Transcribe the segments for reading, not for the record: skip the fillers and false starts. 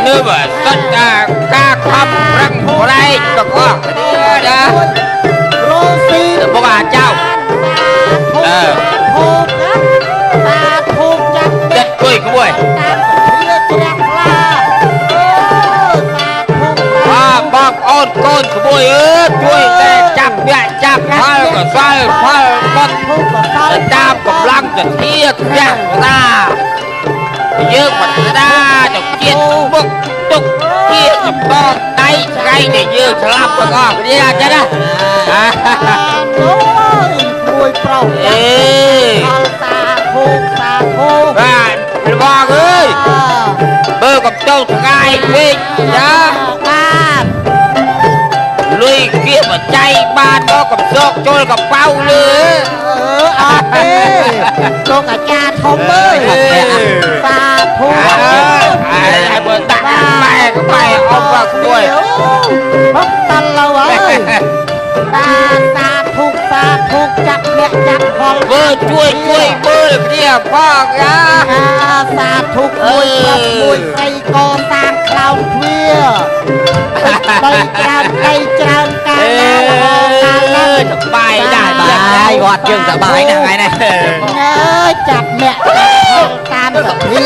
Nếu mà tất cả ca khắp răng của đây có đó bố bà cháu đất quỳ của bùi bác ôn con của bùi chui để chạp mẹ chạp phai và xoay phai con đam cầm lăng để thiết nhạc của ta dương mà ta được chiết bốc tục kia chụp con tay gây để dương làm cho con đi ra cho đó mùi prong và con ơi bơ cầm trâu gai quên đó lui kia mà chay ban đó cầm sốt trôi cầm bao lứa cô cả cha thông ơi ta thu ai bữa tặng mẹ của mày ông vào tuổi mất tân lâu ơi ta thu chặt mẹ chặt con bơ chui bơ được kia phong á ta thu mùi cây con tang clown khuya cây tràn ca bài đại gọt chương cả bài này này chặt mẹ cam cả phía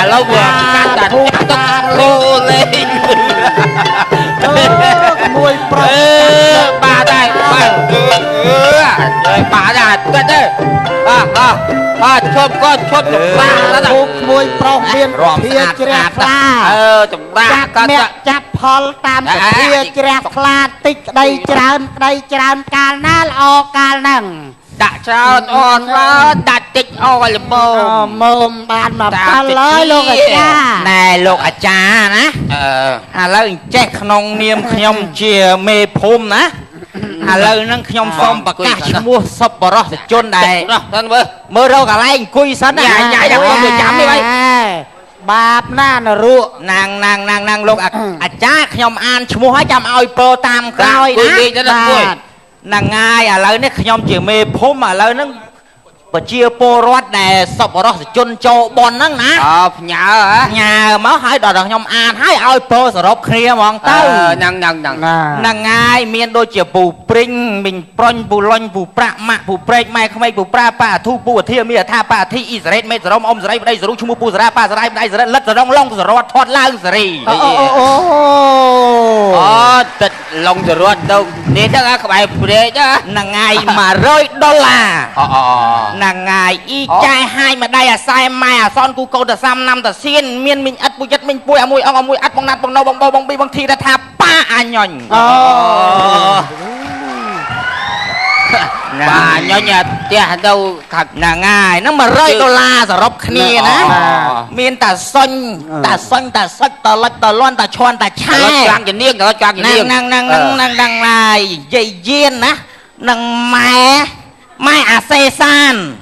lâu vừa cắt đặt tóc cô lên mùi bà đây bà là tất đấy chôm con chôm được ba đó mùi prong biên phía trẻ pha chặt mẹ chặt phol tam phía trẻ pha tích đây tràn ca ná o ca năng đã cho on nó đã tích o là mồm bàn mà ta lơi luôn à cha nàyលោកអាចារ្យណាឥឡូវចេះក្នុងនាមខ្ញុំជាមេភូមិណាឥឡូវហ្នឹងខ្ញុំសូមប្រកាសឈ្មោះសប្បុរសជនដែរមើលរកកន្លែងអង្គុយសិនណាញ៉ាំទៅចាំនេះហើយបាបណានរក់ណាងលោកអាចារ្យខ្ញុំអានឈ្មោះហើយចាំឲ្យពោតាមក្រោយណាហ្នឹងហើយឥឡូវនេះខ្ញុំជាមេភូមិឥឡូវហ្នឹងប្រជាពលរដ្ឋដែលសប្បុរសជនចូលបនហ្នឹងណាផ្ញើញ៉ាមកហើយដល់ខ្ញុំអានហើយឲ្យពោសរុបគ្នាហ្មងទៅហ្នឹងហើយមានដូចជាពូព្រិញមីងប្រុញពូលុញពូប្រាក់ម៉ាក់ពូព្រែកម៉ែក្មេកពូប្រាប៉ាអាធូពូអាធាមានអាថាប៉ាអាធីអ៊ីសរ៉េតមេសរមអ៊ំសរៃប្តីសរុឈ្មោះពូសារ៉ាប៉ាសារ៉ៃប្តីសារ៉េតលិតសរងឡុងសរតធាត់ឡើងសេរីទឹកឡុងសរតទៅនេះទៅក្បែរព្រែកហ្នឹងហើយ$100ហ្នឹងហើយអ៊ីចាយហាយម្ដាយអាសែម៉ែអាសនគូកោតសាំណាំតាសៀនមានមីងអិតពុយិតមីងពួយអាមួយអងអាមួយអិតបងណាត់បងណោបងបោបងពីបងធីថាប៉ាអាញ៉ុញbà nhỏ nhà tia đâu thật là ngài nó mà rơi $100 rồi rộp khnia ná miền ta xanh ta lách ta loan ta choan ta chai choang cái niêng đó choang cái niêng năng này dây duyên á năng mai à xe san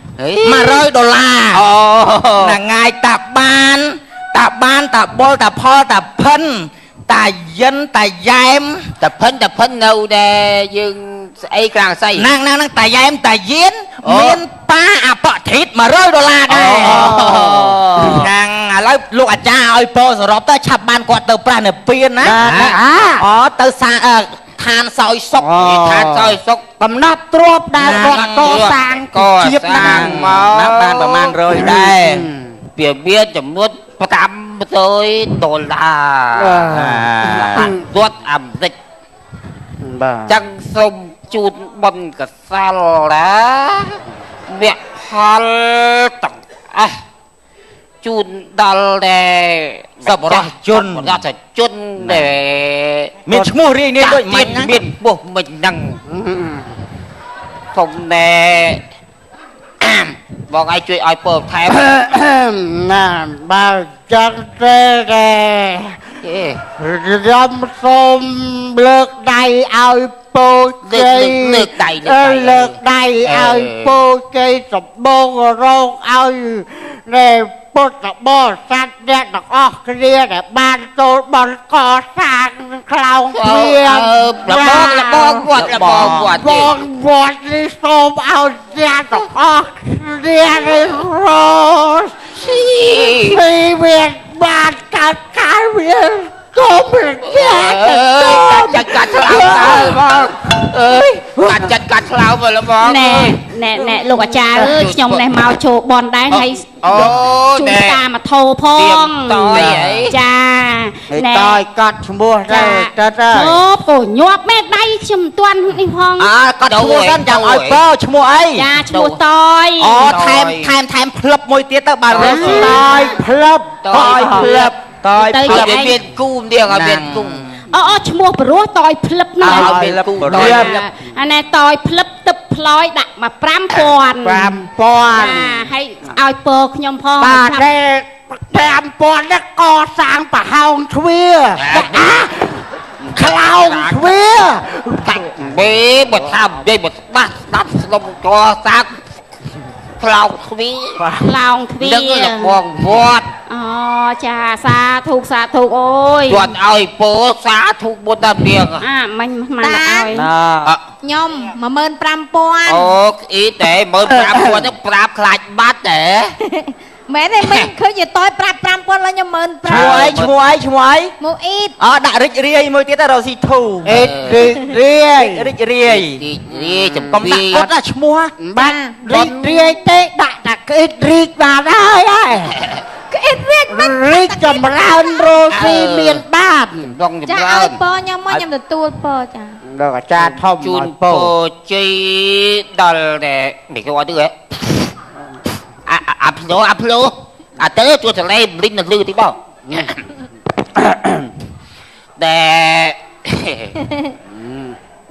mà rơi $100 là ngài ta ban ta bol ta pho ta phân ta dân ta dám ta phân đâu để dừng ấy càng say năng ta dám ta diễn miền pa à bọ thịt mà rơi $100 đây năng lấyลูกอาจารย์เอาโปรสรบtới chập ban quạt từ pra nè piên á từ xa than soi sốc bầm nắp trộp đai quạt co sang chiếp năng nắp banประมาณ100ได้ពី ពីមានចំនួន500ដុល្លាររត់អាមេរិកចឹងសូមជូនបុណ្យកសលណាវគ្គផលទាំងអស់ជូនដល់ដែលសប្បុរសជនដែលមានឈ្មោះរៀងនេះដូចមិនមានពោះមិញហ្នឹងសូមណែបងឯងជួយឲ្យពើថែមណាបើចឹងទេខ្ញុំសូមលើកដៃឲ្យពូជ័យលើកដៃឲ្យពូជ័យសម្បូររោគឲ្យនៃពុទ្ធបរិស័ទអ្នកទាំងអស់គ្នាដែលបានចូលបន់កសាងខ្លោងទ្វារលបងវត្តនេះសូមឲ្យអ្នកទាំងអស់គ្នានេះរស់ពីវាបានកើតការវាគុំចាច់កាត់ឆ្លោតើបងអើយកាត់ឆ្លោតលបងណែលោកអាចារ្យអើយខ្ញុំនេះមកចូលបនដែរហើយជួនតាមកធោផងតយចាតយកាត់ឈ្មោះទៅអូព្រោះញាប់មេដៃខ្ញុំមិនទាន់នេះផងកាត់ឈ្មោះសិនចាំឲ្យបើឈ្មោះអីចាឈ្មោះតយថែមភ្លឹបមួយទៀតទៅបាទតយភ្លឹបទៅមានគូម្ដងឲ្យមានគូអូឈ្មោះព្រោះតយភ្លឹបហ្នឹងអានេះតយភ្លឹបទឹកផ្លយដាក់មក5000ហើយឲ្យពើខ្ញុំផងបាទ5000នេះកសាងប្រហោងទ្វារខ្លោងទ្វារកាច់មេបើថានិយាយបើស្ដាប់ស្លុំកសាងខ្លោងទ្វារនឹងបងវត្តអូចាសាធុអូយគាត់ឲ្យពោសាធុបុត្រនាងមិញមកឲ្យខ្ញុំ15000អូអ៊ីតែ15000ទៅប្រាប់ខ្លាចបាត់តែមែនទេមិនឃើញតើប្រាប់5000ឡើងខ្ញុំ15000ឈ្មោះអីមកអ៊ីតដាក់រិចរាយមួយទៀតទៅរកស៊ីធូអ៊ីតរិចរាយចំកំដាក់គាត់ណាឈ្មោះបាទរិចរាយទេដាក់តែក្អ៊ីតរីកបានហើយក្អ៊ីតរីកចម្រើនរស់ស៊ីមានបានចាឲ្យពរខ្ញុំមកខ្ញុំទទួលពរចាដល់អាចារ្យធំជូនពរជ័យដល់នេះគាត់ទៅអាភ្លោទៅជួសលេលិញនៅលឺទីបងតែ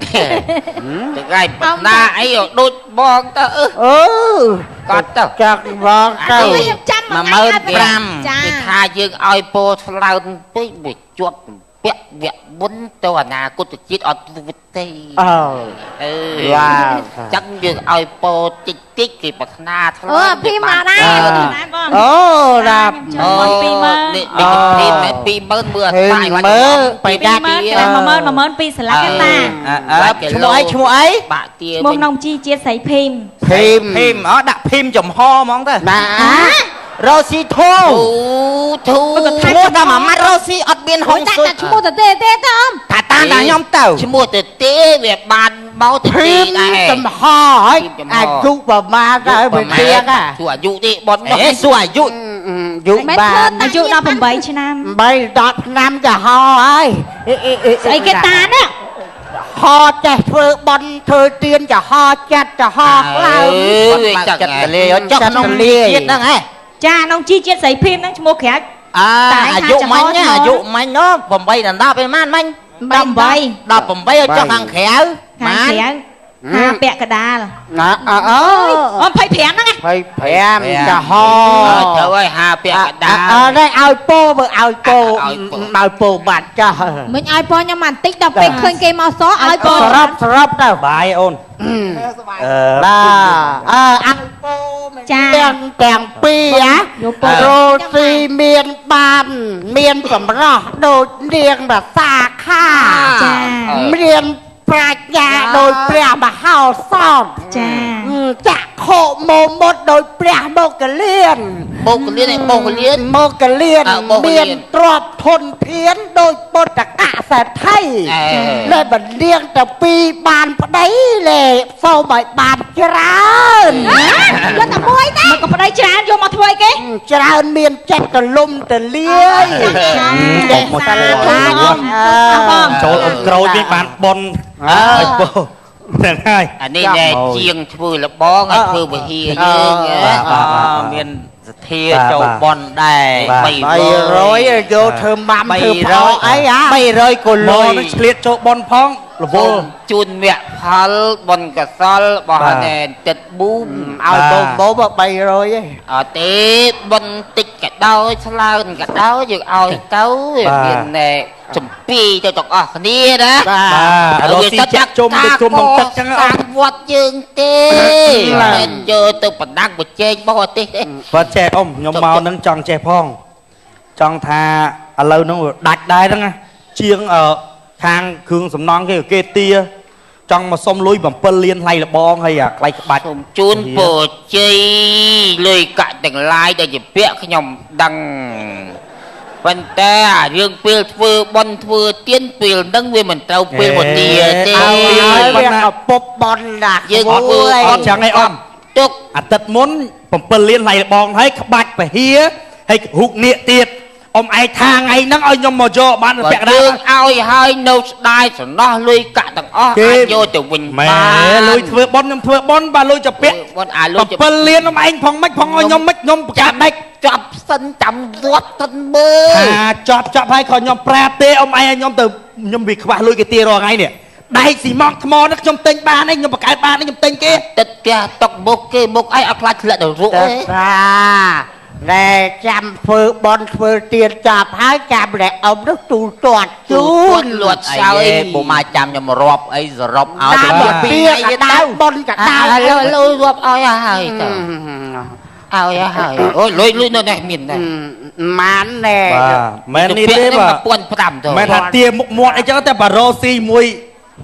ថ្ងៃបណ្ណាអីដូចបងទៅគាត់ទៅចាក់បងទៅខ្ញុំចាំ15000គេថាយើងឲ្យពោឆ្លើនពេកវាជាប់ពាក់វគ្គបុណ្យទៅអនាគតជាតិអត់វិទេចឹងយើងឲ្យពោតិចគេប្រាថ្នាឆ្លើនពីមកដែរអូរាប់20000មើលស្បាយទៅដាក់12000ស្លាកតាឈ្មោះអីបាក់ទាឈ្មោះនំជីជាតិស្រីភីមដាក់ភីមចំហហ្មងទៅរស់ស៊ីធូឈ្មោះដល់មួយម៉ាត់រស់ស៊ីអត់មានហុងសុយឈ្មោះទៅទេទៅថាតាមដល់ខ្ញុំទៅឈ្មោះទៅទេវាបានមកទៅទេដែរចំហហើយអាយុប្រមាណទៅវាទៀងសួរអាយុទេបនសួរអាយុបានអាយុ18ឆ្នាំ10ឆ្នាំទៅហោហើយស្អីគេតានេះហោចេះធ្វើបន់ធ្វើទៀនចាហោចិត្តចាហោខ្លាំងចិត្តកលីចុះក្នុងជាតិហ្នឹងហ៎ចានំជីជាតិស្រីភីមហ្នឹងឈ្មោះក្រាច់អាយុមិញនោះ8ដល់10ឯម៉ានមិញ18ឲ្យចុះខាងក្រៅ5ពាក់កដាលណា25ហ្នឹង25ចាហោទៅឲ្យ5ពាក់កដាលនេះឲ្យពោមើលឲ្យពោបាត់ចាស់មិញឲ្យពោខ្ញុំបន្តិចដល់ពេលឃើញគេមកសោះឲ្យពោសរុបទៅបាយអូនអាំពោចាទាំងពីររស់ស៊ីមានបានមានសម្រស់ដូចនាងរាសាខាចាមានប្រាជ្ញាដោយព្រះមហោសថចាចក្ខុមុមុតដោយព្រះមគលានមានទ្រព្យធនធានដោយពុទ្ធក แสนไทยเลยบันเลี้ยงแต่ปีบานปะได้เลยโซ่ใบบานจราญ យកតែមួយទេមកក៏ប្តីច្រើនយកមកធ្វើអីគេ จราญเมียนแจ็คตะลุมตะเลี้ย មកសាឡាចូលអ៊ំក្រូចនេះបានប៉ុនហើយពោហ្នឹងហើយ អានេះដែលជាងធ្វើលបងឲ្យធ្វើវិហារយើងមានសទ្ធាចូលប៉ុនដែរ300យកធ្វើម៉ាំធ្វើផលអី300គីឡូនឹងឆ្លៀតចូលប៉ុនផងរវល់ ជូនមគ្គផលបនកសលរបស់ណែទឹកប៊ូម ឲ្យបូម300ឯង អត់ទេបនតិចក៏ដោយឆ្លើនក៏ដោយយើងឲ្យទៅមានណែចំពីទៅទាំងអស់គ្នាណាបាទរស់ស៊ីចាក់ជុំទៅជុំក្នុងទឹកចឹង សាងវត្តយើងទេមិនយកទៅបណ្ដាំងបច្ចេកបរទេសទេ បាទចេះអ៊ំខ្ញុំមកនឹងចង់ចេះផងចង់ថាឥឡូវហ្នឹងដាច់ដែរហ្នឹងជាងខាងគ្រឿងសំណង់គេទាចង់មកសុំលុយ7លានថ្លៃលបងហើយអាថ្លៃក្បាច់ សូមជូនពរជ័យលុយកាក់ទាំងឡាយដែលជាពាក្យខ្ញុំដឹងប៉ុន្តែអារឿងពេលធ្វើបន់ធ្វើទៀនពេលហ្នឹងវាមិនត្រូវពេលវេលាទេ ឲ្យវាឪពុកបនណា យើងធ្វើ អត់ចឹងឯងអ៊ំ ទុក អាទិត្យមុន7លានថ្លៃលបងហើយក្បាច់ពហិហើយហ៊ុកនៀកទៀតអ៊ំឯងថាថ្ងៃហ្នឹងឲ្យខ្ញុំមកយកបានពាក់កណ្ដាល ឲ្យហើយនៅស្ដាយសំណោះលុយកាក់ទាំងអស់អាចយកទៅវិញ មែនលុយធ្វើបន់ខ្ញុំធ្វើបន់បាទលុយទៅពាក់ បន់អាលុយទៅ 7លានអ៊ំឯងផងមិនផងឲ្យខ្ញុំមិនខ្ញុំប្រកាសដាច់ ចាប់សិនចាំវត្តទៅមើល ថាចប់ហើយក៏ខ្ញុំប្រាប់ទេអ៊ំឯងឲ្យខ្ញុំទៅខ្ញុំវាខ្វះលុយគេទារាល់ថ្ងៃនេះដែកស៊ីម៉ងថ្មនេះខ្ញុំទិញបានឯងខ្ញុំបង្កើតបានឯងខ្ញុំទិញគេ ទឹកផ្ទះតុកមុខគេមុខឯងអត់ខ្លាចធ្លាក់ទៅរុកទេ តែចាំធ្វើបនធ្វើទៀនចាប់ហើយចាំតែអ៊ំនោះទូទាត់ជូន លួតសើយ ពុំមកចាំខ្ញុំរាប់អីសរុបឲ្យ តាម ទៅ ពីកដៅបនកដៅ លុយរាប់ឲ្យហើយទៅឲ្យហើយអូយលុយនៅនេះមានដែរ ម៉ានណែ បាទមែននេះទេបាទ 1500ទៅ មែនថាទាមុខមាត់អីចឹងតែបារ៉ូស៊ីមួយ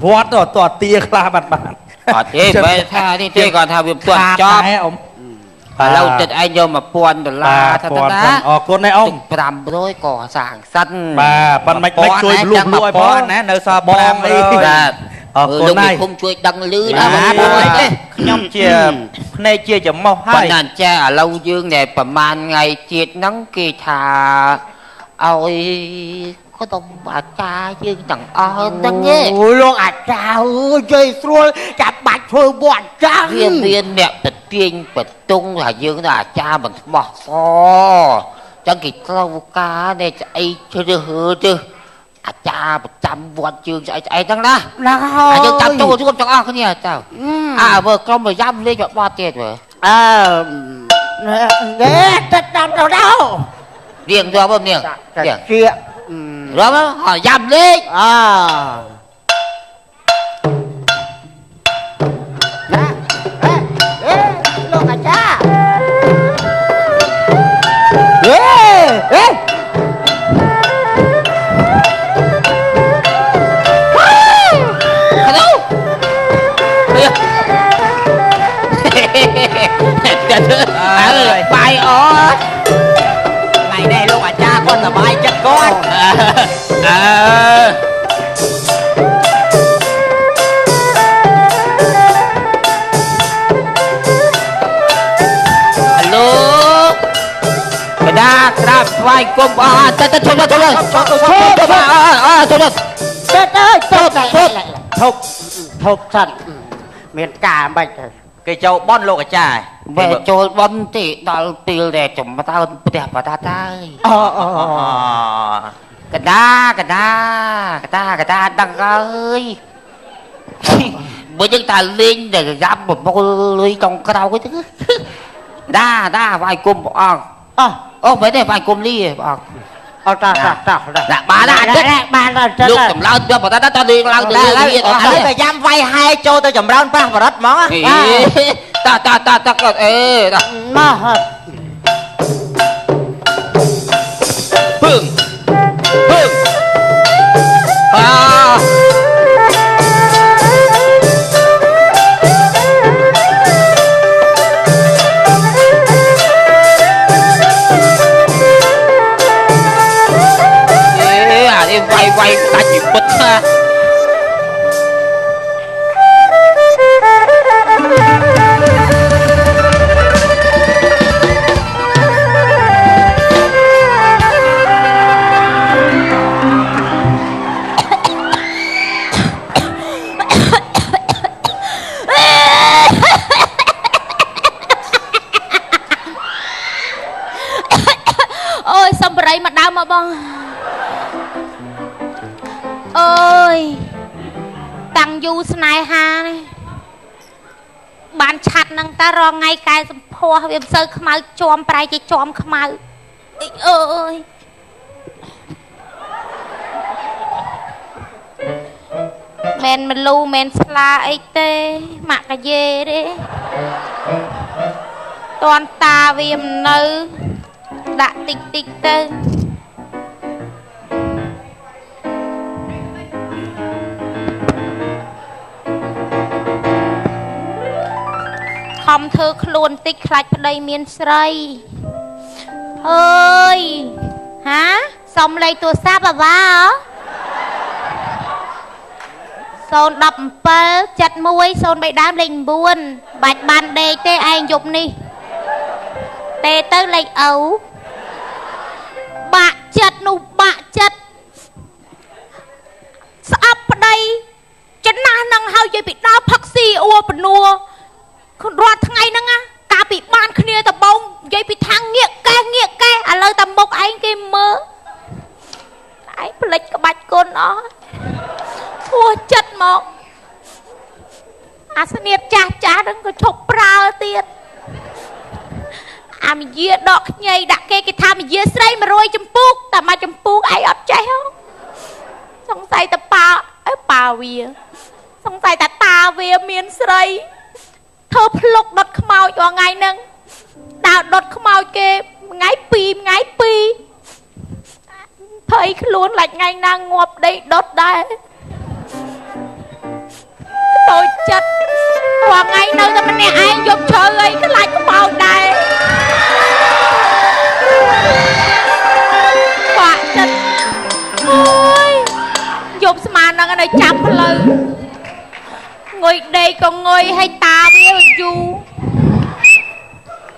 វត្តទៅតទាខ្លះបាន អត់ទេបែរថានេះទេគាត់ថាវាមិនទាន់ចប់ អ៊ំ ឥឡូវទឹកឯងយក$1000ថាទៅណា អរគុណឯងអ៊ំ 500ក៏សាងសិន បាទប៉ុន្តែមិនជួយលួងលួឲ្យផងណានៅសល់បងអី បាទ អរគុណហើយ គុំជួយដឹងលឺ ណា ដែរ ខ្ញុំជាភ្នែកជាច្រមុះហើ ប៉ុ យ ន្តែចាឥឡូវយើងដែលប្រហែលថ្ងៃទៀតហ្នឹងគេថាឲ្យក៏ต้องអាចារ្យយើងទាំងអស់ហ្នឹងឯង អូលោកអាចារ្យអើយជ័យស្រួលចាំបាច់ធ្វើវត្តចឹង វាមានអ្នកប្រទៀងប្រទង់ថាយើងទៅអាចារ្យមិនស្មោះសចឹងគេត្រូវការនៃស្អីជ្រើសរើសទៅអាចារ្យប្រចាំវត្តជើងស្អីហ្នឹងណា ណាហើយ យើងចាំចូលរួមទាំងអស់គ្នាទៅមើលក្រុមប្រយ៉ាំលេងបត់ទៀតមើល ទៅតាមទៅដល់ រៀងរាប់នាង ជា រាប់យ៉ាំលេង លោកអាចារ្យបាយអត់ ថ្ងៃនេះលោកអាចារ្យគាត់សប្បាយចិត្តគាត់ លោកបដាក្រាបថ្វាយគុំអស់ទៅឈប់ទៅធប់សិនមានការមិនទៅ គេចូលបនលោកអាចារ្យ បើចូលបន់ទេដល់ពេលដែលចំតើផ្ទះបតាតាកដាដឹងអើយបើយើងតាលេងតែយ៉ាប់ប្រមូលលុយចុងក្រោយទៅដាវាយគុំព្រះអង្គអូមិនទេវាយគុំលីព្រះអង្គ អត់តាដាក់បានដល់លោកតម្លើងទៅបតាតាតលេងឡើងទៅលីអត់ហើយ តែយ៉ាំវាយហែចូលទៅចម្រើនប្រាស់បរិទ្ធហ្មង តាគាត់អេតា មក ពឹងវាយ quay ta chỉ bật ha ôi xong rồi mà đau mà bông ơi tăng du snai ha này bạn chặt năng ta ro ngay cái phô viêm sơ khmau chom prai chỉ chom khmau ơi men mình lu men sla ấy tê mặc cái dê đấy toàn ta viêm nữ đã tích tích tê không thơ luôn tích khạch vào đây miền srei ơi hả xong lấy tua sáp à ba son đập pơ chặt muối son bị đám linh buồn bạch bàn đề tê anh dục ni tê tới lấy ấu bạ chặt nụ bạ chặt sắp vào đây chân na năng hao dây bị đau phắc si ua bần nua con rọt ngày năng á cả bị ban kia tập bông dây bị thang nghiệt ke à lời tầm bốc anh kia mơ anh plek cái bạch con nó thua chất một à sao nhiệt cha đừng có chụp ra tiền à mình dưa đọt nhây đặt cái tham mình dưa sấy mà rồi chấm puốc ta mà chấm puốc ai ọt cháy không xong say ta pa vía xong say ta vía miền sấy thơ plok đọt khmau cho ngày nâng đào đọt khmau kê ngái pi thấy luôn lại ngày nàng ngọp đây đọt đây tôi chất hoàng ngày nơi ta mình nè ai dục chơi ấy cái lại khmau đây quả chất ôi dục mà năng cái này chăm lời ngồi đây còn ngồi hay ta với chú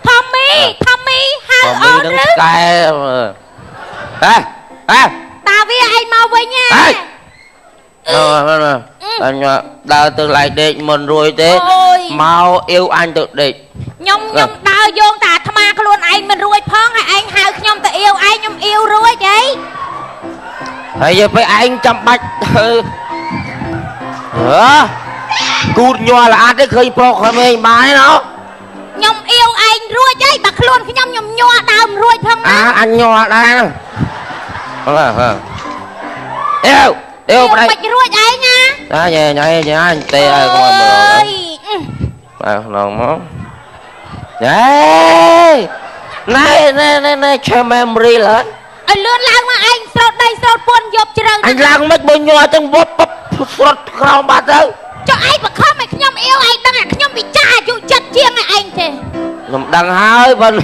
Tommy how old đứng is cái ta với anh mau với nha anh đào từ lại định mình rồi thế mau yêu anh tự định nhom đào vô ta tham ma luôn anh mình ruồi phong hay anh hao nhom ta yêu anh nhom yêu ruồi vậy bây giờ phải anh chăm bạch cút nhòa là ăn đấy khơi pro khơi mình bái nó nhom yêu anh ruồi vậy bạc luôn cái nhom nhòa đào ruồi phong anh nhòa đây yêu đây bạch ruồi ấy nha đó nhảy anh tê ơi con lòng nó này cho memory lên anh lươn lao mà anh sốt đây sốt buồn dọc trường anh lang mất bao nhiêu trong bóp sốt không bắt đâu cho anh mà không mày nhom yêu anh đang là nhom bị cha chú chặt chiêng này anh thế nhom đang hơi bên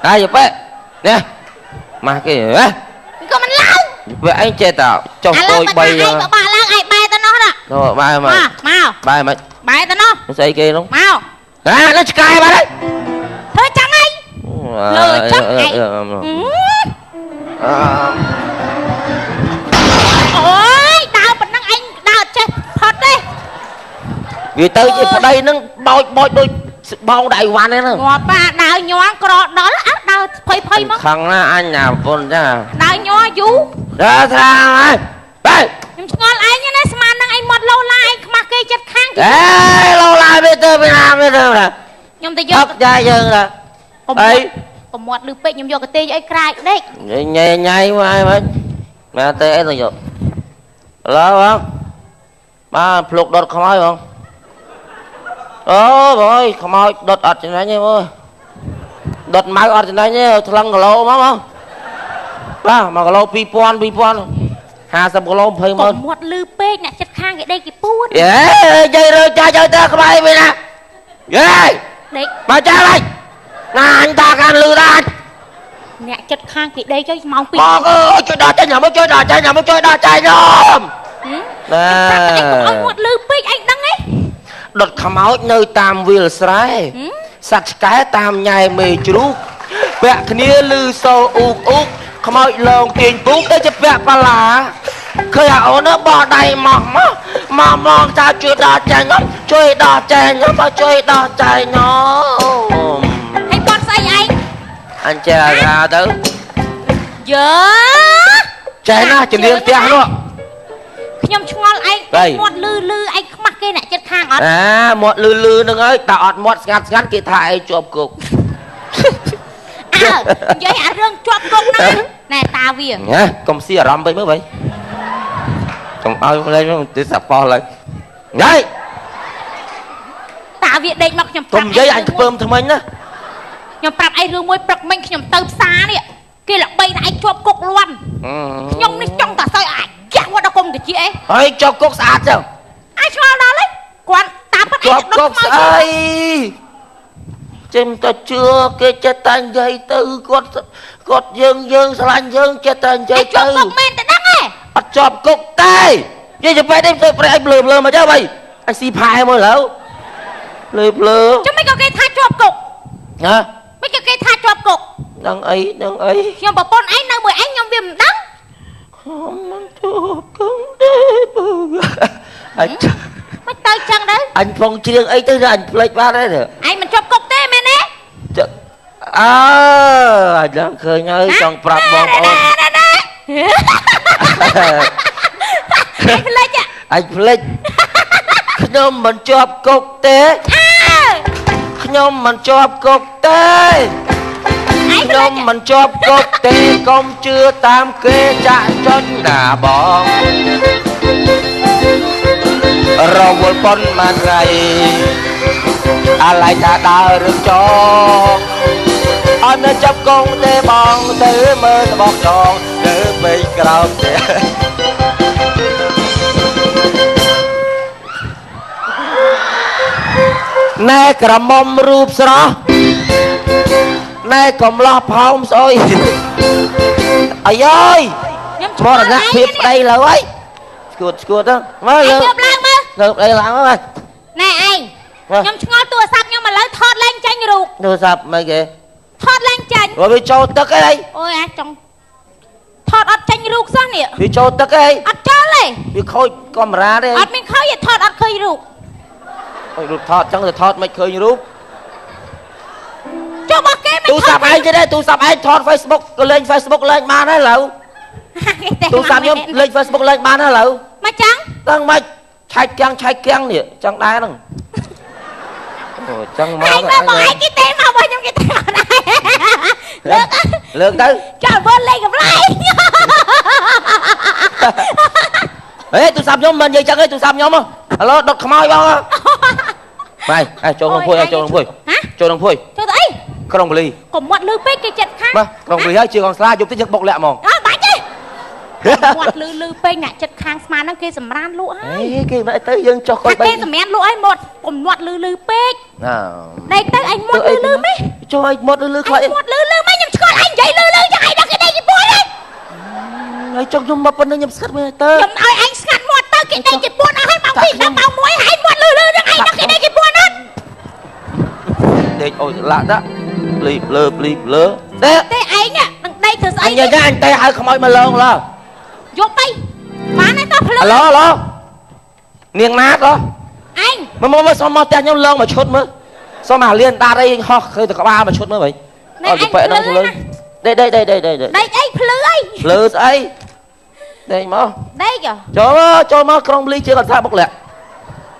ai vậy bé nè mà cái gì á có mình lao vậy anh chơi tao trong tôi bay anh bà lao ai bay tao nó đó rồi bay mà mau bay mà bay tao nó xây kia đúng mau nó sky ba đấy thôi chẳng anh lời chắc này ôi đau mình năng anh đau chết thật đi vì tới ở đây nó bôi đôi bao đại hoàn đấy nó ngọt ba đau nhóa cọ đó là ác đau phơi mất khăng á anh nhà con ra đau nhóa vú ra sao ấy đây ngon anh nhá này mà năng anh một lâu la anh mặc cây chất khang ê lâu la bây giờ nè nhom tay vô thật ra giờ nè ấy còn một đứa bệnh nhom vô cái tê ấy cài đấy nhảy mà tê rồi lo không ba pluk đột không ai không rồi không ai đột ở trên đấy nha ơi đột máy ở trên đấy nha thằng cái lô má không ba mà cái lô pi pon hà sập cái lô phơi mơn một lư bê nè chất khang cái đây cái bút dây rồi chơi ta không ai về nè ghê đấy bà cha đây nè anh ta can lư ra អ្នកចិត្តខាងគេដេកចុយម៉ោង 2 បងអើយជួយដល់ចេញញ៉ាំជួយដល់ចេញញ៉ាំជួយដល់ចេញញ៉ាំណែ អញកុំឲ្យមាត់លឺពេកអញដឹងទេ ដុតខ្មោចនៅតាមវាលស្រែសត្វឆ្កែតាមញ៉ែមេជ្រូកពាក់គ្នាលឺសូអ៊ូកអ៊ូកខ្មោចលងទាញពូកទៅជាពាក់បាឡាឃើញអាអូនបោះដៃមកមកតើជួយដល់ចេញជួយដល់ចេញបើជួយដល់ចេញ ហើយបត់ស្អីឯង អញចេះអាទៅ យើ ចេះណាជំនាញផ្ទះនោះ ខ្ញុំឆ្ងល់ឯងមាត់លឺឯងខ្មាស់គេអ្នកចិត្តខាងអត់ មាត់លឺនឹងហើយតែអត់មាត់ស្ងាត់គេថាឯងជាប់គុក និយាយអារឿងជាប់គុកហ្នឹងណែតាវា ណាកុំស៊ីអារម្មណ៍ពេកមើលបីចង់ឲ្យលេងទៅសាប៉ោះឡើយញ៉ៃ តាវាដេកមកខ្ញុំ កុំនិយាយអញខ្ពើមថ្មិញណា ខ្ញុំប្រាប់ឯងរឿងមួយព្រឹកមិញខ្ញុំទៅផ្សារនេះគេល្បីតែឯងជាប់គុកលន់ខ្ញុំនេះចង់តែសើអាចចាក់វត្តដល់គុំតិចអី ហើយជាប់គុកស្អាតចឹង ឯងឆ្ងល់ដល់ហីគាត់តាមពិតឯង ជាប់គុកស្អីចេញតែជឿគេចិត្តតែនិយាយទៅគាត់យើងស្រឡាញ់យើងចិត្តតែនិយាយទៅ ជាប់គុកមែនតែដឹងហ៎ អត់ជាប់គុកទេនិយាយទៅពេលនេះទៅប្រែឯងblöមកចុះបីអញស៊ីផាយមើលលើblö ចាំមិនក៏គេថាជាប់គុក ណា មិនក៏គេថាជាប់គុក ដឹងអី ខ្ញុំប្រពន្ធឯងនៅមួយឯងខ្ញុំវាមិនដឹង មិនជាប់គុកទេអញ មិនទៅចឹងទៅ អញផងជ្រៀងអីទៅអញភ្លេចបាត់ហើយ ឯងមិនជាប់គុកទេមែនទេ អើអញដឹងឃើញហើយចង់ប្រាប់បងប្អូន អញភ្លេចខ្ញុំមិនជាប់គុកទេខ្ញុំមិនជាប់គុកទេខ្ញុំមិនជាប់គុកទេកុំជឿតាមគេចាក់ចុចណាបងរវល់ប៉ុនមួយថ្ងៃអាឡ័យថាដើររឿងចងអត់នៅចាប់កងទេបងទៅមើលស្បោកចងទៅពេកក្រោមទេ ណែក្រមុំរូបស្រស់ណែកំឡោះផោមស្អុយអីអើយមរណភាពប្តីលើហើយស្គួតទៅមើលលើកឡើងមើលលើកប្តីឡើងមើល ណែឯងខ្ញុំឆ្ងល់ទូរស័ព្ទខ្ញុំឥឡូវថតលេងចាញ់រូប ទូរស័ព្ទមិនគេ ថតលេងចាញ់ វាចូលទឹកអី អូយអាចចង់ថតអត់ចាញ់រូបសោះនេះ វាចូលទឹកអី អត់ចូលទេ វាខូចកាមេរ៉ាទេ អត់មានខូចទេថតអត់ឃើញរូប អូយរូបថតចឹងទៅថតមិនឃើញរូប ចុះមកគេមិន ទូរស័ព្ទឯងទេទូរស័ព្ទឯងថត Facebook ក៏លេង Facebook លេងបានហើយឥឡូវទូរស័ព្ទខ្ញុំលេង Facebook លេងបានហើយឥឡូវ មកចឹង ដឹងមិនឆែកគាំងនេះចឹងដែរហ្នឹងអូចឹងមក ឯងមកបងឯងគេទេមកបងខ្ញុំគេទេអត់ដែរលើក ទៅ ចូលមើលលេងកំ ឡៃ ហេទូរស័ព្ទខ្ញុំមិននិយាយចឹងទេទូរស័ព្ទខ្ញុំឥឡូវដុតខ្មោចបងបាយចូលក្នុងភួយចូលក្នុងភួយចូលក្នុងភួយ ចូលទៅអី ក្រុងបលី កុំមាត់លឺពេកគេចិត្តខាង បាទក្រុងបលីហើយជាកងស្លាយប់តិចយើងបុកលាក់ហ្មង អើបាច់ទេមាត់លឺពេកអ្នកចិត្តខាងស្មានហ្នឹងគេសម្រានលក់ហើយ អេគេមិនទៅយើងចុះគាត់ គេសម្រានលក់ហើយមាត់កុំមាត់លឺពេក ណា ដេកទៅឯងមាត់លឺម៉េះ ចូលឲ្យមាត់លឺខ្លាច មាត់លឺម៉េះខ្ញុំឆ្កល់ឯងនិយាយលឺចឹងឯងដល់គេដេកជប៉ុនទេ ហើយចុះខ្ញុំមកប៉ុណ្្នឹងខ្ញុំស្កាត់មើលទៅ ខ្ញុំឲ្យឯងស្ងាត់មាត់ទៅគេដេកជប៉ុនអស់ហើយម៉ោង 2 ដល់ម៉ោង 1ហើយមាត់លឺហ្នឹងឯងដល់គេដេកជប៉ុនអត់ ដេកអូយឡាក់ដាក់ភ្លីភ្លើទេ ទេឯងហ្នឹងដេកធ្វើស្អី អញយ៉ាអញតែហៅខ្មោចមកលងឡោ យកទៅបានហើយតោះភ្លើ ឡូនាងណាតោ ឯង មកសុំមកផ្ទះខ្ញុំលងមកឈុតមើលសុំអាលៀនដាតអីហោះឃើញតែក្បាលមកឈុតមើលវិញអត់ទៅប៉ែដល់ទៅលើដេក ដេកអីភ្លឺអី ភ្លើស្អីដេកមក ដេក ចូលមកក្រុងបលីជើងអត់ថាបុកលាក់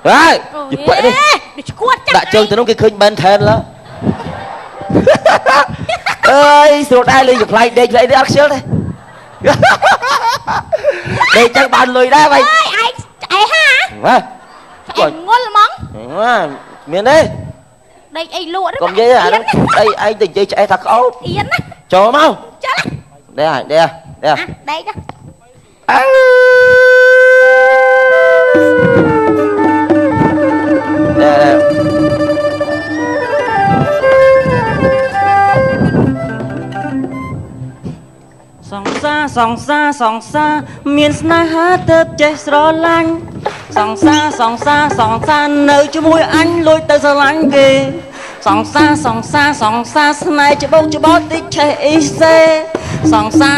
ហើយយប៉ែនេះ ដូចឈួតចាស់ ដាក់ជើងទៅនោះគេឃើញបែនថែនឡើអើយស្រួលដែរលេងកំ plai ដេកអត់ខ្ជិលទេដេកចឹងបានលុយដែរវិញ អើយឯងឆ្អែហា បាទ ឆ្អែងុលហ្មង មានទេ ដេកអីលក់ កុំនិយាយអាហ្នឹងអីឯងទៅនិយាយឆ្អែតថាក្អោត អៀនណា ចូលមក ចាស់ ដេកដេក អើ សង្សារមានស្នេហាទៅចេះស្រឡាញ់សង្សារនៅជាមួយអញលួចទៅស្រឡាញ់គេសង្សារស្នេហ៍ច្បោកតិចឆេះអ៊ីសេសង្សា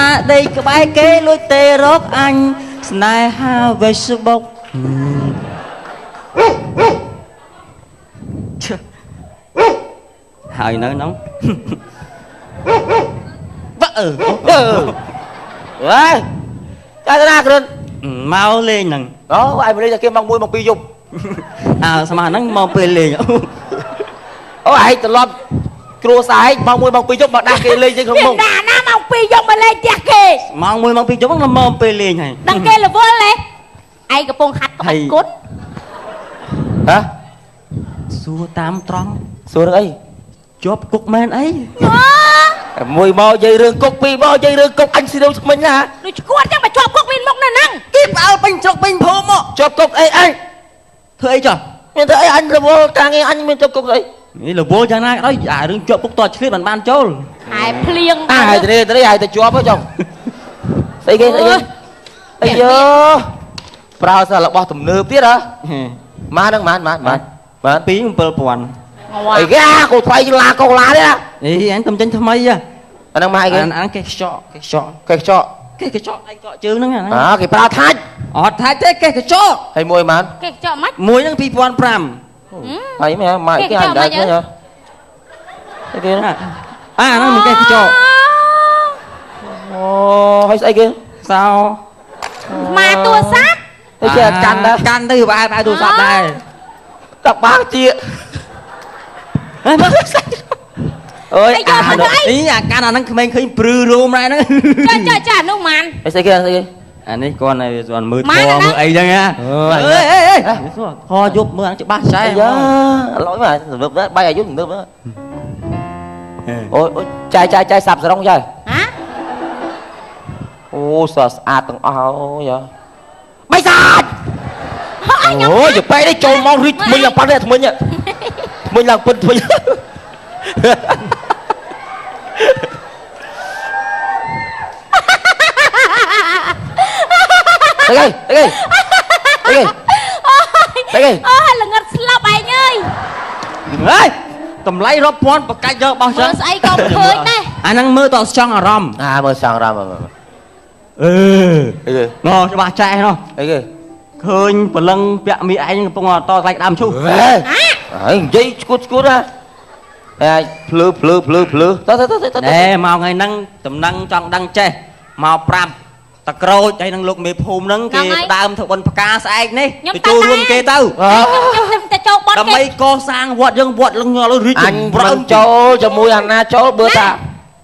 រដេកក្បែរគេលួចទេរកអញស្នេហា Facebook ហើយនៅហ្នឹងបើអើកាលណាគ្រុនមកលេងហ្នឹងអូឯងលេងតែគេមក1មក2យប់អើស្មើហ្នឹងមកពេលលេងអូឯងត្រឡប់គ្រួសារឯងមក1មក2យប់មកដាក់គេលេងជាក្នុងមុខដាក់ណាមក2យប់មកលេងផ្ទះគេមក1មក2យប់ហ្នឹងមកពេលលេងហើយដឹងគេរវល់ទេឯងកំពុងហាត់ក្បាច់គុណហ៎សួរតាមត្រង់សួរអីជាប់គុកមែនអីមួយមកនិយាយរឿងគុកពីរមកនិយាយរឿងគុកអញស៊ីរោស្មិញណាដូចឈួតចឹងមកជាប់គុកមានមុខនៅហ្នឹងគេផ្អើលពេញស្រុកពេញភូមិមកជាប់គុកអីអញធ្វើអីចុះមានតែអីអញរវល់តាំងអញមានជាប់គុកអីនេះរវល់យ៉ាងណាក៏ដោយអារឿងជាប់គុកតឆ្លៀតបានចូលហើយភ្លៀងហើយទៅហើយទៅជាប់ហ៎ចុះស្អីគេអីយោប្រើសាររបស់ទំនើបទៀតហ៎ម៉ាហ្នឹងម៉ាន2 7000អីគេកូនថ្លៃជាឡាកូឡាទេអីអញទំចេញថ្មីអាហ្នឹងមកអីគេអាគេខ្ចក់ឯងកក់ជើងហ្នឹងគេប្រើថាច់អត់ថាច់ទេគេខ្ចក់ហើយមួយម៉ានគេខ្ចក់មិនមួយហ្នឹង2005ហើយម៉ែម៉ែគេអាចដែរឃើញហ៎អីគេហ្នឹងហ្នឹងមកគេខ្ចក់អូហើយស្អីគេសោមកទូរស័ព្ទអីគេកាន់ទៅបែរទូរស័ព្ទដែរតាបាងជាអើយអីអាកាន់អាហ្នឹងក្មេងឃើញព្រឺរោមដែរហ្នឹងចានោះម៉ានអីស្អីគេអានេះគាត់ឲ្យស្អាតមើលធေါ်មើលអីចឹងណាអេធေါ်យប់មើលច្បាស់ចែយ៉ាឡយមកទំនើបបាយអាយុទំនើបអូចាយសាប់សរងចាយហ៎អូស្អាតទាំងអស់អូយបៃសាច់អូយទៅនេះចូលមករីកមិញឡើងប៉ាត់នេះថ្មិញឡើងពិនថ្មិញអីគេល្ងឹតស្លាប់ឯងអើយតម្លៃរាប់ពាន់បកាច់យកបោះចឹងស្អីក៏ឃើញដែរអាហ្នឹងមើលតចង់អារម្មណ៍មើលចង់អារម្មណ៍អីគេមកច្បាស់ចែកនោះអីគេឃើញព្រលឹងពាក់មីឯងកំពុងតខ្លាច់ដើមឈូសហើយនិយាយឈួតណាហើយភ្លឺទៅមកថ្ងៃហ្នឹងតំណឹងចង់ដឹងចេះមកប្រាប់តក្រូចហើយនឹងលោកមេភូមិហ្នឹងគេដើមធ្វើបុណ្យផ្កាស្អែកនេះទៅចូលរួមគេទៅខ្ញុំទៅចូលបុណ្យដើម្បីកសាងវត្តយើងវត្តលឹងរីកអញមិនចូលជាមួយអាណាចូលបើតា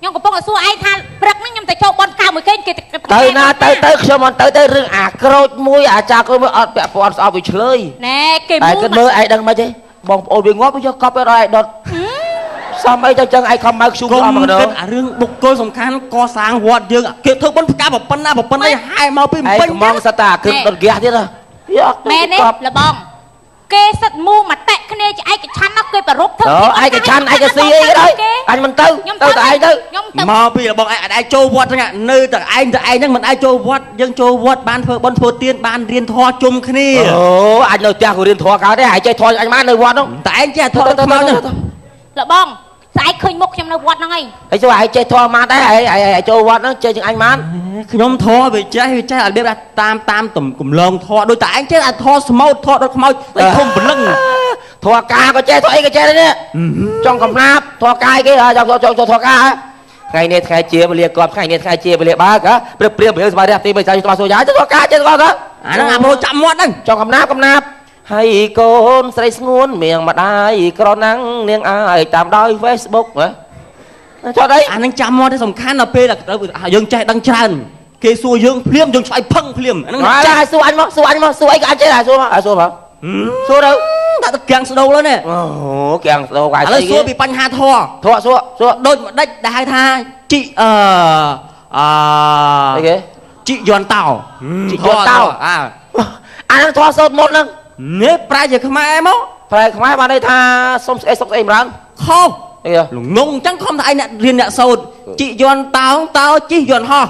ខ្ញុំកំពុងតែសួរឯងថាព្រឹកហ្នឹងខ្ញុំទៅចូលបន់កៅមួយគេទៅណាទៅខ្ញុំមិនទៅរឿងអាក្រូចមួយអាចាក្រូចមួយអត់ពាក់ព័ន្ធស្អប់វាឆ្លើយណែគេមើលឯងមើលឯងដឹងមិនទេបងប្អូនវាងាប់វាយកកប់ឲ្យដុតសំអីទៅចឹងឯងខំមកខ្ជុំអស់មកដល់អារឿងបុគ្គលសំខាន់កសាងវត្តយើងគេធ្វើបុណ្យផ្កាប៉ុណ្ណាអីហាយមកពីពេញកំងសតាគឹមដុតហ្គាសទៀតមែនទេលបងគេសិតមូមតិគ្នាជាឯកច្ឆ័ន្ទគេប្ររពធ្វើឯកច្ឆ័ន្ទឯកស៊ីអីក៏ដោយអញមិនទៅតែឯងទៅមកពីរបស់ឯងអាចចូលវត្តហ្នឹងនៅតែឯងហ្នឹងមិនអាចចូលវត្តយើងចូលវត្តបានធ្វើបុណ្យធ្វើទានបានរៀនធម៌ជុំគ្នាអូអញនៅផ្ទះក៏រៀនធម៌កើតដែរហើយចេះធម៌អញបាននៅវត្តហ្នឹងតែឯងចេះធម៌ទៅមកលបងស្អែកឃើញមុខខ្ញុំនៅវត្តហ្នឹងហើយចូលឯងចេះធម៌បានដែរហើយចូលវត្តហ្នឹងចេះជាងអញបានខ្ញុំធម៌វាចេះរបៀបតាមកំឡងធម៌ដូចតែឯងចេះធម៌ស្មោតធម៌ដូចខ្មោចតែធំព្រលឹងធម៌កាក៏ចេះធម៌អីក៏ចេះដែរនេះចង់កំណាប់ធម៌កាយគេចង់ធម៌កាថ្ងៃនេះថ្ងៃជាវេលាគាត់ថ្ងៃនេះថ្ងៃជាវេលាបើកព្រឹបព្រៀបព្រៀបស្បាយរះទីបីចៅស្វាសូយ៉ាធម៌កាចេះធម៌កាអាហ្នឹងអាម៉ូចាំមាត់ហ្នឹងចង់កំណាប់ហើយកូនស្រីស្ងួនមៀងម្ដាយក្រណាំងនាងអើយតាមដោយ Facebook ហ៎ចុះអីអានឹងចាំមកទេសំខាន់ដល់ពេលយើងចេះដឹងច្រើនគេសួរយើងភ្លាមយើងឆ្លើយផឹងភ្លាមអានឹងចាស់ឲ្យសួរអញមកសួរអីក៏អញចេះដែរសួរមកសួរទៅដាក់ទៅគាំងស្ដូលហើយនេះអូគាំងស្ដូលកាយឥឡូវសួរពីបញ្ហាធម៌សួរដូចម្ដេចដែលហៅថាជីអីគេជីយន់តោអានឹងធម៌សូត្រមុនហ្នឹងនេះប្រែជាខ្មែរមកប្រែខ្មែរបានន័យថាសុំស្អីសុកស្អីម្ដងខុស លងងចឹងខំថាឯងអ្នករៀនអ្នកសោតជីយន់តោងតោជីយន់ហោះ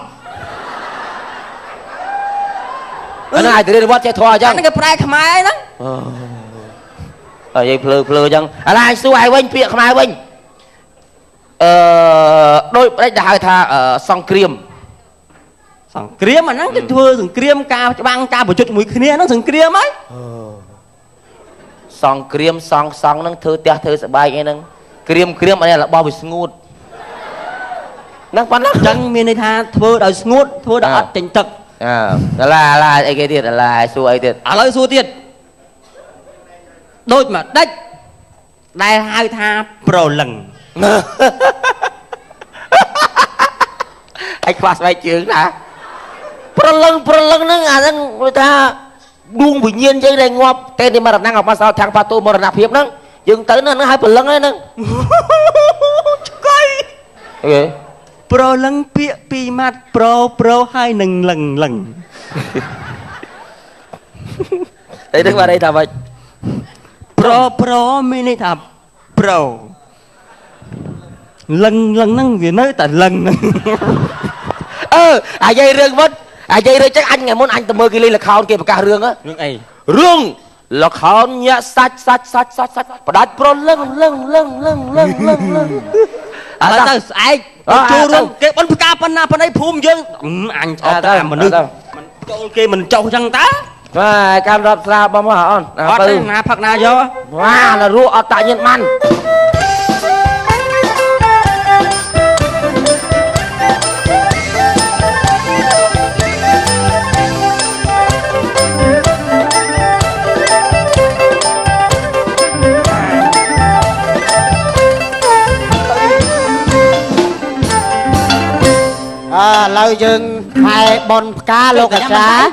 អានេះទៅរៀនវត្តចេះធွာចឹងអានេះគេប្រែខ្មែរហ្នឹងយាយភ្លើចឹងឥឡូវឲ្យសួរឲ្យវិញពាក្យខ្មែរវិញដូចប្រេចដែលហៅថាសង្គ្រាមអាហ្នឹងគេធ្វើសង្គ្រាមការច្បាំងការប្រយុទ្ធជាមួយគ្នាហ្នឹងសង្គ្រាមហើយសង្គ្រាមសង់ហ្នឹងធ្វើផ្ទះធ្វើសបែកអីហ្នឹងគ្រាមអានេះរបស់វាស្ងួតហ្នឹងប៉ុណ្ណឹងចឹងមានន័យថាធ្វើដោយស្ងួតធ្វើដោយអត់ចេញទឹកឥឡូវអីគេទៀតឥឡូវសួរអីទៀតឥឡូវសួរទៀតដូចមកដេចដែលហៅថាប្រលឹងឯខ្វះស្បែកជើងណាប្រលឹងហ្នឹងអាហ្នឹងគេថាដួងវិញ្ញាណយើងដែលងាប់តែនេះមរណៈអបសោខាងបាទូមរណភាពហ្នឹងយើងទៅហ្នឹងឲ្យប្រលឹងហ្នឹងឆ្កៃប្រលឹងពាក្យពីរម៉ាត់ប្រហើយនឹងលឹងអីហ្នឹងបានអីថាម៉េចប្រមានន័យថាប្រលឹងហ្នឹងវានៅតែលឹងហ្នឹងអាយាយរឿងមុនអាយាយរឿងចឹងអញថ្ងៃមុនអញទៅមើលគេលេងល្ខោនគេប្រកាសរឿងអីរឿងល្ខោនញាក់សាច់បដាច់ប្រលឹងឥឡូវទៅស្អែកចូលរួមគេបិណ្ឌផ្កាប៉ុណ្ណាប៉ុណ្ណីភូមិយើងអញអត់តែមនុស្សមិនចូលគេមិនចុះចឹងតើបាទកម្មរាប់ស្រាបងមកអូនអត់ទេណាផឹកណាយកវ៉ាណារੂអត់តាញៀនបានឥឡូវយើងខែបនផ្កាលោកអាចារ្យ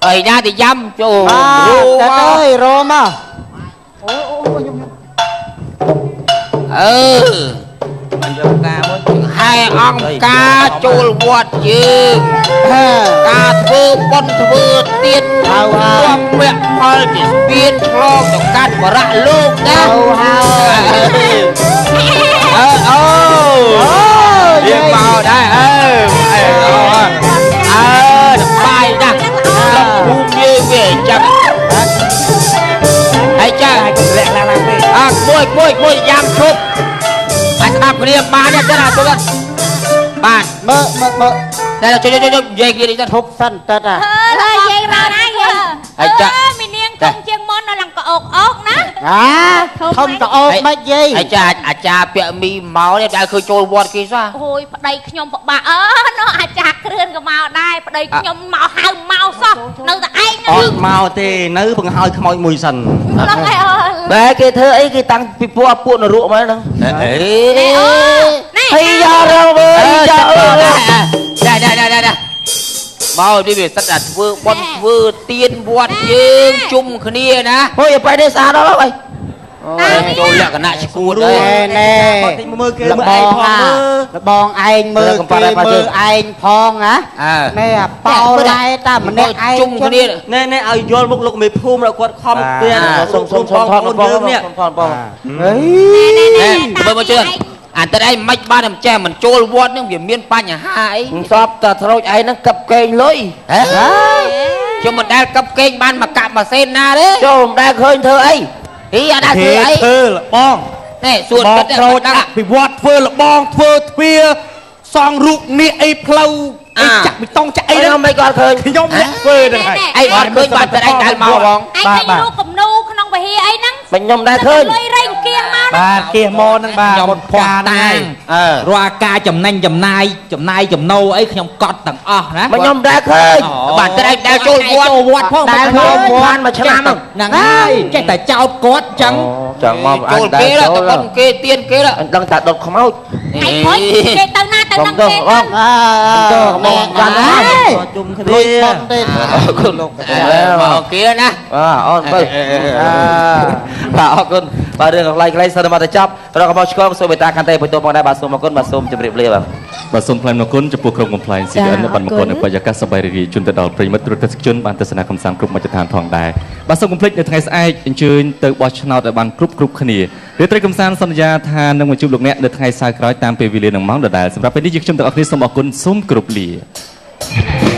អីណាទៅយ៉ាំចូលតែអើយរមមកមិនយកផ្កាមួយហើយអង្គការចូលវត្តយើងការធ្វើបុណ្យធ្វើទានហើយវគ្គផលជាស្ពានឆ្លងទៅកាត់បរៈលោកណារៀបមកដែរបាយណាស់លោកភូមិយើងវាចឹងហើយចាឲ្យលាក់ឡើងពេកមួយយ៉ាំឈប់អាចស្ដាប់គ្នាបានទេចាទៅបាទមើលតែជួយនិយាយគ្នានេះទៅឈប់សិនតិចហើយយាយមកណាយាយហើយចាមីនាងកុំជាងមុនដល់ឡើងក្អកណាធំក្អកមិនយាយហើយចាអាចារ្យពាក់មីមកនេះដែលឃើញចូលវត្តគេសោះអូយប្តីខ្ញុំពិបាកនោះអាចារ្យគ្រឿនក៏មកដែរប្តីខ្ញុំមកហៅមកសោះនៅតែឯងអត់មកទេនៅបង្ហើយខ្មោចមួយសិនហ្នឹងហើយបែគេធ្វើអីគេតាំងពីពួកនរកមកហ្នឹងហើយយ៉ារងវើយ៉ាមកនេះវាសិតតែធ្វើបន់ធ្វើទៀនវត្តយើងជុំគ្នាណាហូយទៅនេះស្អាតដល់ហើយចូលលក្ខណៈឈួតណែមើលគេមើលឯងផងលបងឯងមើលគេមើលឯងផងណាណែបោឡែតែម្នាក់ឯងជុំគ្នាណែឲ្យយល់មុខលោកមេភូមិដល់គាត់ខំទៀតសុំផងយើងនេះមើលមកជឿអាតើឯងមិនបានតែចេះមិនចូលវត្តនឹងវាមានបញ្ហាអីសពតត្រូចឯងហ្នឹងកឹបកេងលុយជុំមិនដែលកឹបកេងបានមកកាប់ម៉ាស៊ីនណាទេចូលមិនដែលឃើញធ្វើអីអត់ធ្វើអីធ្វើលបងនេះសួនគាត់ត្រូចដាក់ពីវត្តធ្វើលបងធ្វើទ្វាសង់រូបនាគអីផ្លូវអីចាក់បេតុងចាក់អីហ្នឹងមិនគាត់ឃើញខ្ញុំអ្នកធ្វើហ្នឹងហើយអីគាត់ឃើញបានតែឯងដែលមកបងបាទរូបគំនូក្នុងវិហារអីហ្នឹងខ្ញុំដែរឃើញលុយរែងគៀងមកបាទគៀងមកហ្នឹងបាទខ្ញុំផ្កាដែររាល់ការចំណេញចំណាយចំណូលអីខ្ញុំកត់ទាំងអស់ណាខ្ញុំដែរឃើញបាទតែឯងដែលចូលវត្តផងដែលចូលវត្តមួយឆ្នាំហ្នឹងហើយចេះតែចោតគាត់ចឹងចឹងមកអញដែរចូលគេទៀនគេដឹងតែដុតខ្មោចឯងហុយគេទៅណាទៅនឹងគេទៅមកបានហើយជុំគ្នាបងទេអរគុណលោកមកគេណាអូនបើបាទអរគុណបាទរឿងខ្លីៗសិនមកទៅចប់ប្រកបមកឆ្កងសូមមេត្តាខន្តីបន្ទោសផងដែរបាទសូមអរគុណបាទសូមជម្រាបលាបាទ បាទសូមថ្លែងអំណរគុណចំពោះក្រុមកំ compliance CDN បានមកគាត់នៅបរិយាកាសសប្បាយរីករាយជូនទៅដល់ប្រិយមិត្តទស្សនិកជនបានទស្សនាកំសាន្តគ្រប់មជ្ឈដ្ឋានផងដែរបាទសូមកុំភ្លេចនៅថ្ងៃស្អែកអញ្ជើញទៅបោះឆ្នោតឲ្យបានគ្រប់គ្នារាត្រីកំសាន្តសន្យាថានឹងមកជួបលោកអ្នកនៅថ្ងៃសៅរ៍ក្រោយតាមពេលវេលានឹងម៉ោងដដែលសម្រាប់ពេលនេះយើងខ្ញុំទាំងអស់គ្នាសូមអរគុណសូមគោរពលា